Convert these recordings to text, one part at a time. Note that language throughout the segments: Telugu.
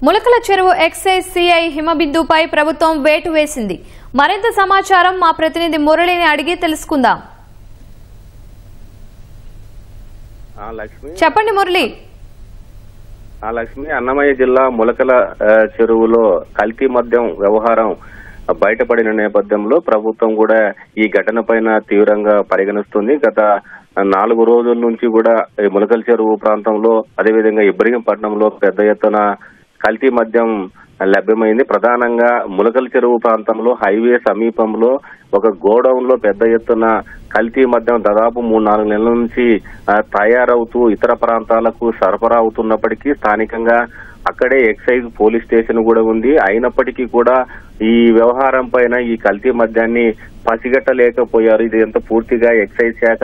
ములకల చెరువు ఎక్సైజ్ సిఐ హిమబిందుపై ప్రభుత్వం వేటు వేసింది. మరింత సమాచారం మా ప్రతినిధి మురళిని అడిగి తెలుసుకుందాం. చెప్పండి మురళి. లక్ష్మి, అన్నమయ్య జిల్లా ములకల చెరువులో కల్తీ మద్యం వ్యవహారం బయటపడిన నేపథ్యంలో ప్రభుత్వం కూడా ఈ ఘటన పైన తీవ్రంగా పరిగణిస్తుంది. గత 4 రోజుల నుంచి కూడా ములకల చెరువు ప్రాంతంలో, అదేవిధంగా ఇబ్రహీంపట్నంలో పెద్ద ఎత్తున కల్తీ మద్యం లభ్యమైంది. ప్రధానంగా ములకల చెరువు ప్రాంతంలో హైవే సమీపంలో ఒక గోడౌన్ లో పెద్ద ఎత్తున కల్తీ మద్యం దాదాపు 3-4 నెలల నుంచి తయారవుతూ ఇతర ప్రాంతాలకు సరఫరా అవుతున్నప్పటికీ స్థానికంగా అక్కడే ఎక్సైజ్ పోలీస్ స్టేషన్ కూడా ఉంది. అయినప్పటికీ కూడా ఈ వ్యవహారం పైన ఈ కల్తీ మద్యాన్ని పసిగట్టలేకపోయారు. ఇది ఎంత పూర్తిగా ఎక్సైజ్ శాఖ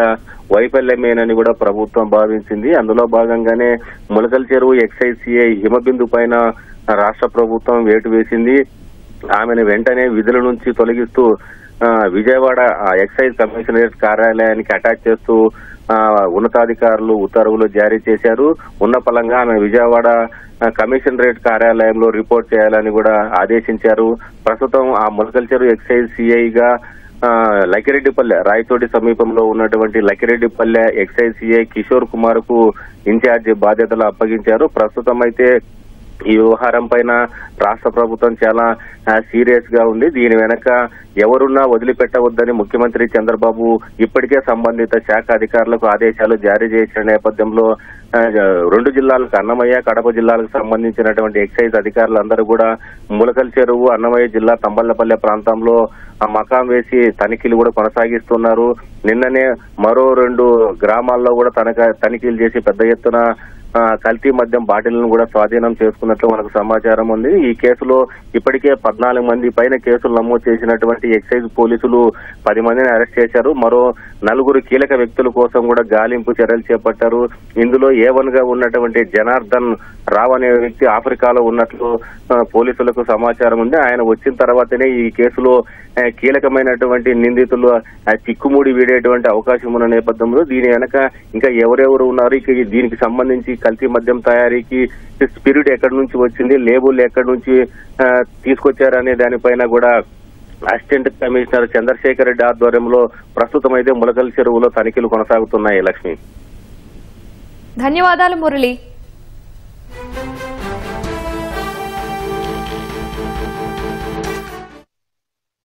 వైఫల్యమేనని కూడా ప్రభుత్వం భావించింది. అందులో భాగంగానే ములకల చెరువు ఎక్సైజ్ సిఐ హిమబిందు పైన రాష్ట్ర ప్రభుత్వం వేటు వేసింది. ఆమెను వెంటనే విధుల నుంచి తొలగిస్తూ విజయవాడ ఎక్సైజ్ కమిషనరేట్ కార్యాలయానికి అటాచ్ చేస్తూ ఉన్నతాధికారులు ఉత్తర్వులు జారీ చేశారు. ఉన్న ఫలంగా ఆమె విజయవాడ కమిషనరేట్ కార్యాలయంలో రిపోర్ట్ చేయాలని కూడా ఆదేశించారు. ప్రస్తుతం ఆ ములకల చెరువు ఎక్సైజ్ సిఐగా లక్కిరెడ్డిపల్లె రాయచోటి సమీపంలో ఉన్నటువంటి లక్కిరెడ్డిపల్లె ఎక్సైజ్ సిఐ కిషోర్ కుమార్ కు ఇన్ఛార్జి బాధ్యతలు అప్పగించారు. ప్రస్తుతం అయితే ఈ వ్యవహారం పైన రాష్ట్ర ప్రభుత్వం చాలా సీరియస్ గా ఉంది. దీని వెనక ఎవరున్నా వదిలిపెట్టవద్దని ముఖ్యమంత్రి చంద్రబాబు ఇప్పటికే సంబంధిత శాఖ అధికారులకు ఆదేశాలు జారీ చేసిన నేపథ్యంలో 2 జిల్లాలకు, అన్నమయ్య, కడప జిల్లాలకు సంబంధించినటువంటి ఎక్సైజ్ అధికారులందరూ కూడా ములకల చెరువు, అన్నమయ్య జిల్లా తంబళ్లపల్లె ప్రాంతంలో మకాం వేసి తనిఖీలు కూడా కొనసాగిస్తున్నారు. నిన్ననే మరో 2 గ్రామాల్లో కూడా తనిఖీలు చేసి పెద్ద ఎత్తున కల్తీ మద్యం బాటిల్ను కూడా స్వాధీనం చేసుకున్నట్లు మనకు సమాచారం ఉంది. ఈ కేసులో ఇప్పటికే 14 మంది పైన కేసులు నమోదు చేసినటువంటి ఎక్సైజ్ పోలీసులు 10 మందిని అరెస్ట్ చేశారు. మరో 4 కీలక వ్యక్తుల కోసం కూడా గాలింపు చర్యలు చేపట్టారు. ఇందులో A1 గా ఉన్నటువంటి జనార్దన్ రావు అనే వ్యక్తి ఆఫ్రికాలో ఉన్నట్లు పోలీసులకు సమాచారం ఉంది. ఆయన వచ్చిన తర్వాతనే ఈ కేసులో కీలకమైనటువంటి నిందితులు చిక్కుముడి వీడేటువంటి అవకాశం ఉన్న నేపథ్యంలో దీని వెనక ఇంకా ఎవరెవరు ఉన్నారు, ఇక దీనికి సంబంధించి కల్తీ మద్యం తయారీకి స్పిరిట్ ఎక్కడి నుంచి వచ్చింది, లేబుల్ ఎక్కడి నుంచి తీసుకొచ్చారనే దానిపైన కూడా అసిస్టెంట్ కమిషనర్ చంద్రశేఖర్ రెడ్డి ఆధ్వర్యంలో ప్రస్తుతం అయితే ములకల చెరువులో తనిఖీలు కొనసాగుతున్నాయి. లక్ష్మి, ధన్యవాదాలు మురళి.